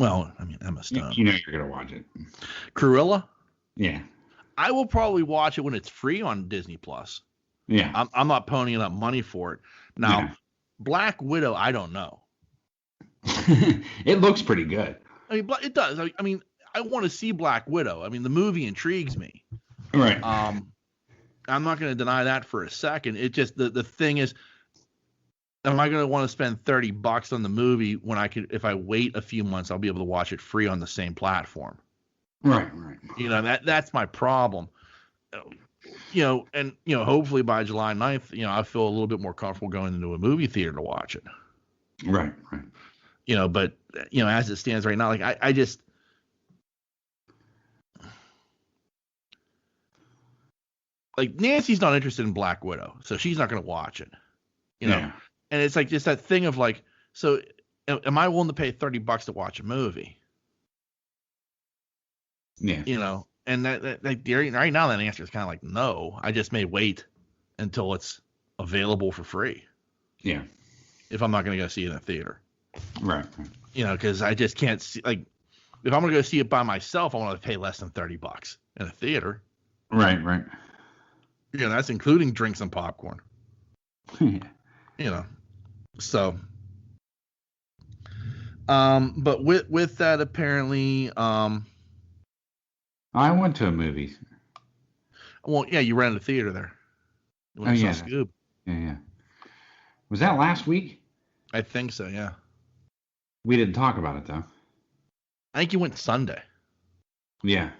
Well, I mean, Emma Stone. You know you're gonna watch it. Cruella? Yeah. I will probably watch it when it's free on Disney Plus. Yeah. I'm not ponying up money for it. Now, Yeah. Black Widow, I don't know. It looks pretty good. I mean, it does. I mean, I want to see Black Widow. I mean, the movie intrigues me. Right. I'm not going to deny that for a second. It just the thing is, am I going to want to spend $30 on the movie when if I wait a few months, I'll be able to watch it free on the same platform. Right, right. You know, that's my problem. You know, and you know, hopefully by July 9th, you know, I feel a little bit more comfortable going into a movie theater to watch it. Right, right. You know, but you know, as it stands right now, like I just like Nancy's not interested in Black Widow, so she's not going to watch it. You know, Yeah. And it's like just that thing of like, so am I willing to pay $30 to watch a movie? Yeah. You know, and that right now that answer is kind of like no. I just may wait until it's available for free. Yeah. If I'm not going to go see it in a theater. Right. You know, because I just can't see, like, if I'm going to go see it by myself, I want to pay less than $30 in a theater. Right, right. You know, that's including drinks and popcorn. Yeah. You know, so. But with that, apparently, I went to a movie. Well, yeah, you rented a theater there. You went to Scoob. Yeah, yeah. Was that last week? I think so, yeah. We didn't talk about it though. I think you went Sunday. Yeah.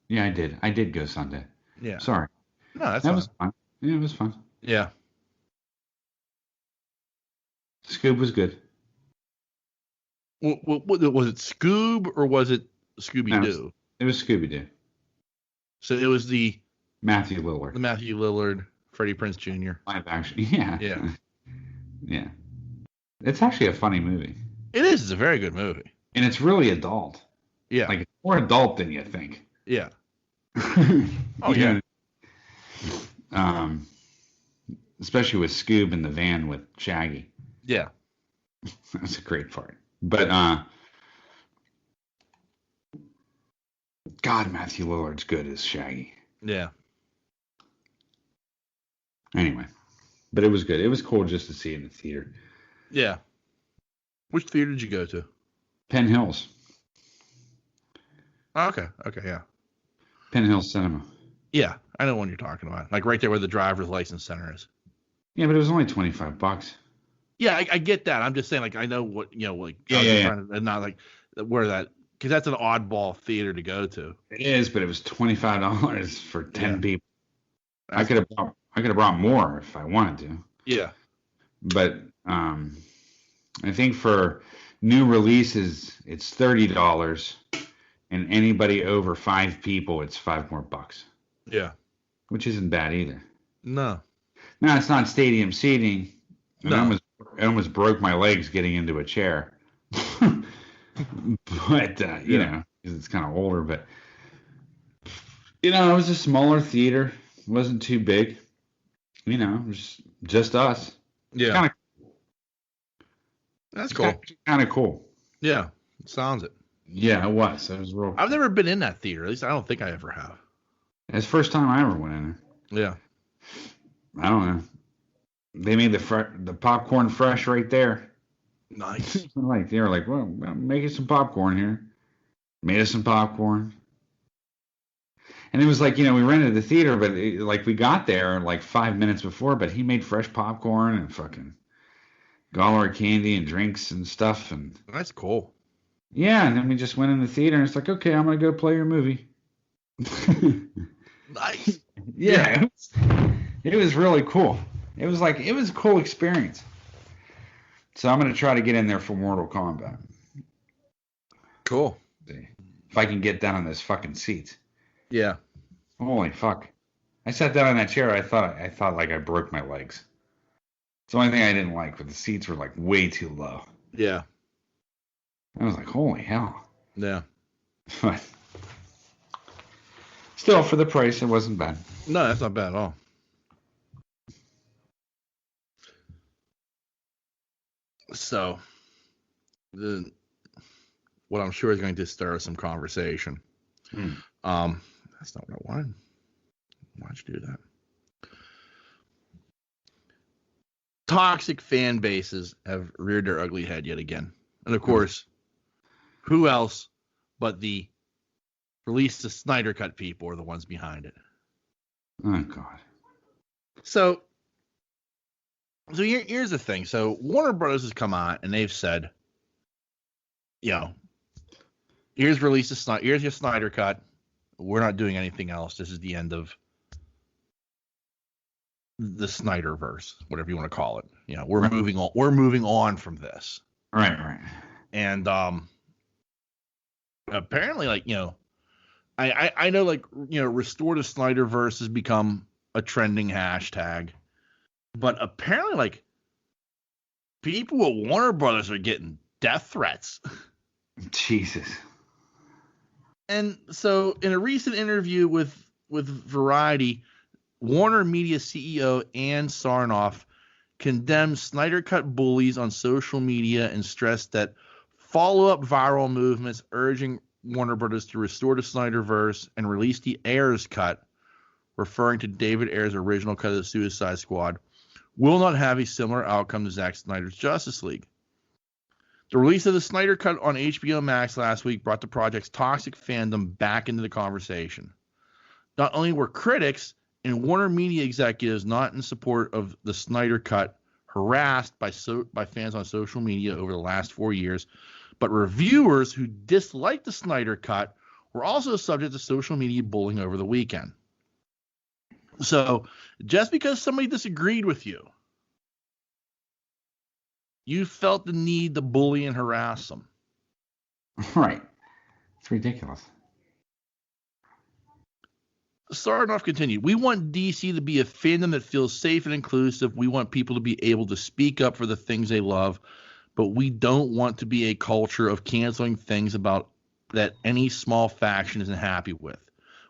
Yeah, I did. I did go Sunday. Yeah. Sorry. No, that was fun. Yeah, it was fun. Yeah. Scoob was good. Was it Scoob or was it Scooby-Doo? No, it was Scooby-Doo. So it was the Matthew Lillard. The Matthew Lillard, Freddie Prinze Jr. Live action. Yeah. Yeah. Yeah. It's actually a funny movie. It is. It's a very good movie. And it's really adult. Yeah. Like, it's more adult than you think. Yeah. Oh, yeah. Especially with Scoob in the van with Shaggy. Yeah. That's a great part. But, God, Matthew Lillard's good as Shaggy. Yeah. Anyway. But it was good. It was cool just to see it in the theater. Yeah. Which theater did you go to? Penn Hills. Oh, okay. Okay, yeah. Penn Hills Cinema. Yeah, I know what you're talking about. Like right there where the driver's license center is. Yeah, but it was only $25. Yeah, I get that. I'm just saying, like, I know what, you know, like, not like where that, because that's an oddball theater to go to. It is, but it was $25 for 10 people. I could have brought more if I wanted to. Yeah. But I think for new releases, it's $30, and anybody over 5 people, it's $5 more. Yeah. Which isn't bad either. No. Now, it's not stadium seating. No. I almost broke my legs getting into a chair. But, you know, because it's kind of older. But, you know, it was a smaller theater. It wasn't too big. You know, it was just us. Yeah. That's cool. Kind of cool. Yeah. Sounds it. Yeah, it was. It was real. I've never been in that theater. At least I don't think I ever have. It's the first time I ever went in there. Yeah. I don't know. They made the popcorn fresh right there. Nice. Like they were like, well, make us some popcorn here. Made us some popcorn. And it was like, you know, we rented the theater, but like we got there like 5 minutes before, but he made fresh popcorn and fucking got all our candy and drinks and stuff. And that's cool. Yeah, and then we just went in the theater and it's like, okay, I'm gonna go play your movie. Nice. Yeah. It was really cool. It was a cool experience. So I'm going to try to get in there for Mortal Kombat. Cool. If I can get down on those fucking seats. Yeah. Holy fuck. I sat down in that chair. I thought like I broke my legs. It's the only thing I didn't like, but the seats were like way too low. Yeah. I was like, holy hell. Yeah. But still, for the price, it wasn't bad. No, that's not bad at all. So, what I'm sure is going to stir some conversation. That's not what I wanted. Why'd you do that? Toxic fan bases have reared their ugly head yet again. And of course, who else but the release the Snyder Cut people are the ones behind it. Oh, God. So here's the thing. So Warner Brothers has come out and they've said, here's your Snyder Cut. We're not doing anything else. This is the end of the Snyderverse, whatever you want to call it. We're moving on. We're moving on from this. Right. And apparently, I know, restore the Snyderverse has become a trending hashtag, but apparently, people at Warner Brothers are getting death threats. Jesus. And so, in a recent interview with Variety, Warner Media CEO Ann Sarnoff condemned Snyder Cut bullies on social media and stressed that follow-up viral movements urging Warner Brothers to restore the Snyderverse and release the Ayers Cut, referring to David Ayers' original cut of the Suicide Squad, will not have a similar outcome to Zack Snyder's Justice League. The release of the Snyder Cut on HBO Max last week brought the project's toxic fandom back into the conversation. Not only were critics and Warner Media executives not in support of the Snyder Cut harassed by fans on social media over the last 4 years, but reviewers who disliked the Snyder Cut were also subject to social media bullying over the weekend. So just because somebody disagreed with you, you felt the need to bully and harass them. Right. It's ridiculous. Sarnoff continued, we want DC to be a fandom that feels safe and inclusive. We want people to be able to speak up for the things they love, but we don't want to be a culture of canceling things about that any small faction isn't happy with.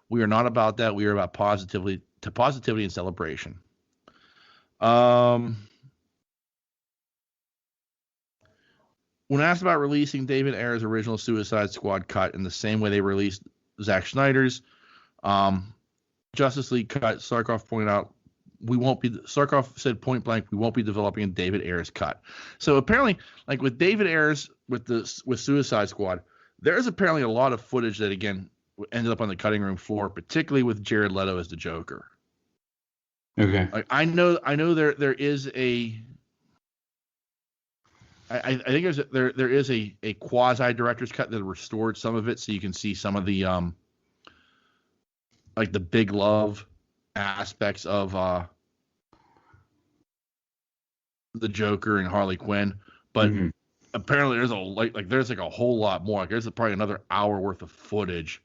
We are not about that. We are about positivity and celebration. When asked about releasing David Ayer's original Suicide Squad cut in the same way they released Zack Snyder's Justice League cut, Sarnoff pointed out, Sarnoff said point blank, we won't be developing a David Ayer's cut. So apparently, with David Ayer's with Suicide Squad, there's apparently a lot of footage that again ended up on the cutting room floor, particularly with Jared Leto as the Joker. Okay. I know there is a I think there is a quasi director's cut that restored some of it, so you can see some of the the big love aspects of the Joker and Harley Quinn, but apparently there's there's a whole lot more. There's probably another hour worth of footage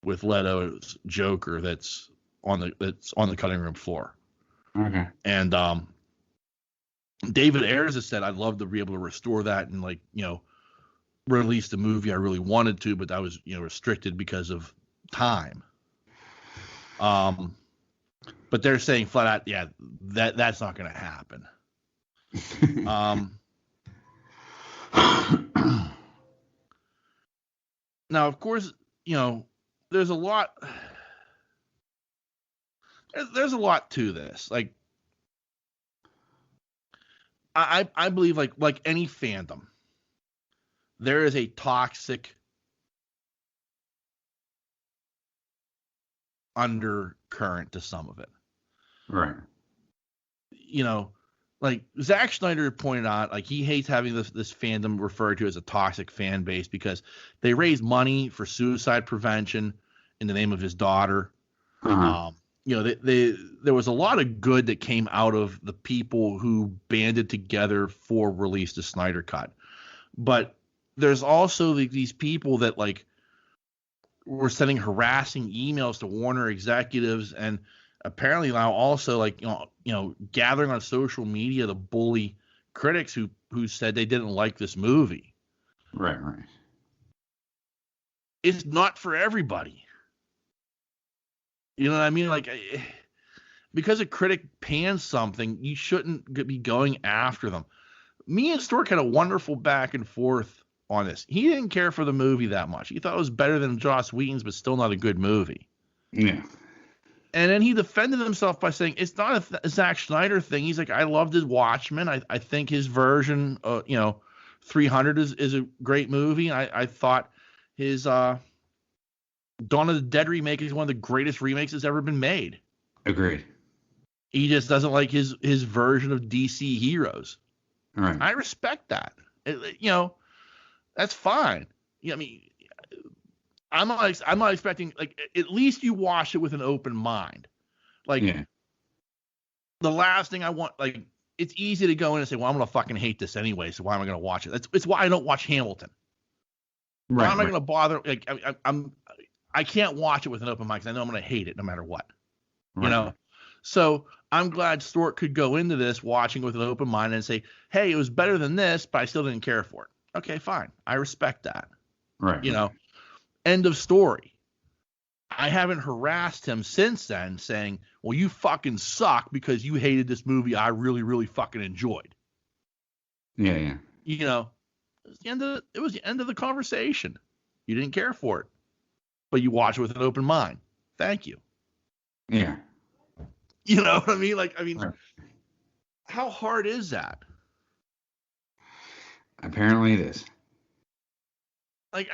with Leto's Joker that's on the cutting room floor. Okay. And David Ayers has said, I'd love to be able to restore that and release the movie I really wanted to, but that was restricted because of time. But they're saying flat out, yeah, that's not going to happen. Now, of course, there's a lot. There's a lot to this. I believe like any fandom, there is a toxic undercurrent to some of it. Right. Zack Snyder pointed out, he hates having this fandom referred to as a toxic fan base because they raise money for suicide prevention in the name of his daughter. Uh-huh. There was a lot of good that came out of the people who banded together for release the Snyder Cut. But there's also these people that were sending harassing emails to Warner executives and apparently now also gathering on social media to bully critics who said they didn't like this movie. Right. It's not for everybody. You know what I mean? Because a critic pans something, you shouldn't be going after them. Me and Stork had a wonderful back and forth on this. He didn't care for the movie that much. He thought it was better than Joss Whedon's, but still not a good movie. Yeah. And then he defended himself by saying it's not a Zack Snyder thing. He's like, I loved his Watchmen. I think his version, 300 is a great movie. I thought his Dawn of the Dead remake is one of the greatest remakes that's ever been made. Agreed. He just doesn't like his version of DC heroes. All right. I respect that. That's fine. I mean, I'm not expecting, like, at least you watch it with an open mind. Like, the last thing I want, like, it's easy to go in and say, well, I'm gonna fucking hate this anyway, so why am I gonna watch it? It's why I don't watch Hamilton. Why am I gonna bother? Like, I can't watch it with an open mind because I know I'm gonna hate it no matter what. Right. So I'm glad Stork could go into this watching with an open mind and say, hey, it was better than this, but I still didn't care for it. Okay, fine. I respect that. Right. End of story. I haven't harassed him since then saying, well, you fucking suck because you hated this movie I really, really fucking enjoyed. Yeah. It was the end of the conversation. You didn't care for it, but you watched it with an open mind. Thank you. Yeah. You know what I mean? Right. How hard is that? Apparently it is. I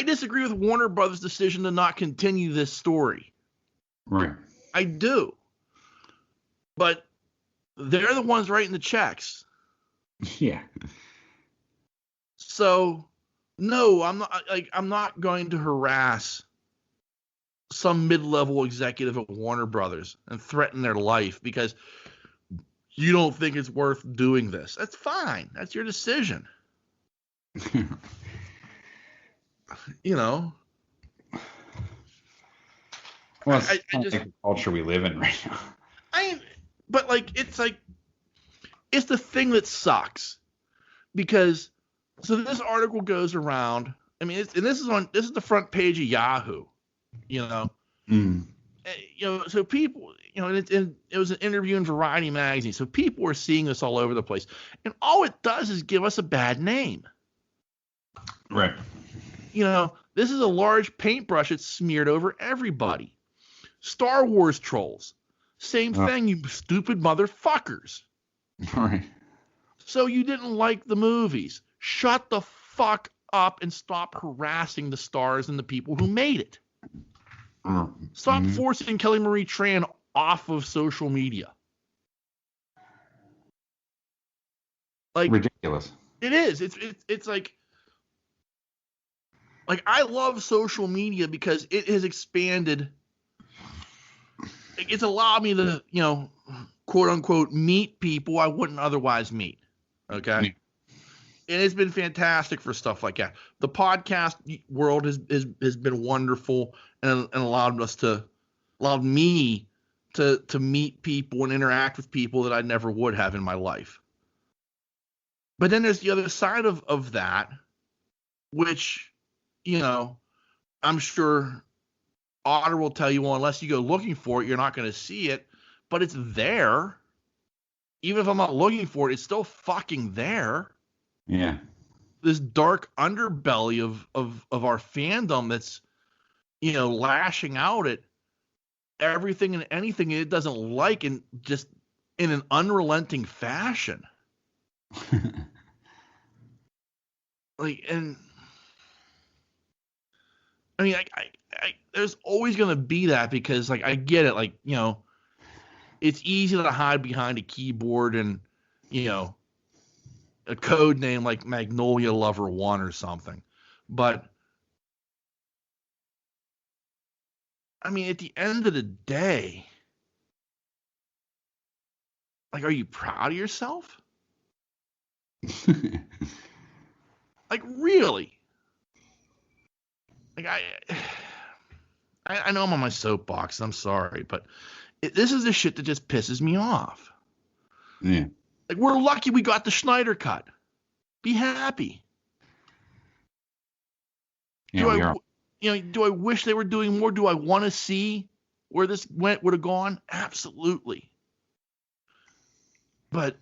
disagree with Warner Brothers' decision to not continue this story. Right. I do. But they're the ones writing the checks. Yeah. So, no, I'm not going to harass some mid-level executive at Warner Brothers and threaten their life because you don't think it's worth doing this. That's fine. That's your decision. Well, it's the culture we live in right now. It's the thing that sucks because this article goes around. I mean, this is the front page of Yahoo. So people, it was an interview in Variety magazine. So people are seeing this all over the place, and all it does is give us a bad name. Right. This is a large paintbrush that's smeared over everybody. Star Wars trolls. Same thing, you stupid motherfuckers. All right. So you didn't like the movies. Shut the fuck up and stop harassing the stars and the people who made it. Stop forcing Kelly Marie Tran off of social media. Ridiculous. It is. It's like I love social media because it has expanded. It's allowed me to, quote unquote, meet people I wouldn't otherwise meet. Okay. And it's been fantastic for stuff like that. The podcast world has been wonderful and allowed me to meet people and interact with people that I never would have in my life. But then there's the other side of that, which, I'm sure Otter will tell you, well, unless you go looking for it, you're not going to see it, but it's there. Even if I'm not looking for it, it's still fucking there. Yeah. This dark underbelly of our fandom that's, lashing out at everything and anything it doesn't like, and just in an unrelenting fashion. And I mean, I there's always going to be that because, I get it. It's easy to hide behind a keyboard and, a code name like Magnolia Lover 1 or something. But, I mean, at the end of the day, are you proud of yourself? Really? I know I'm on my soapbox. I'm sorry, but this is the shit that just pisses me off. Yeah. We're lucky we got the Snyder Cut. Be happy. Yeah, do I wish they were doing more? Do I want to see where this would have gone? Absolutely. But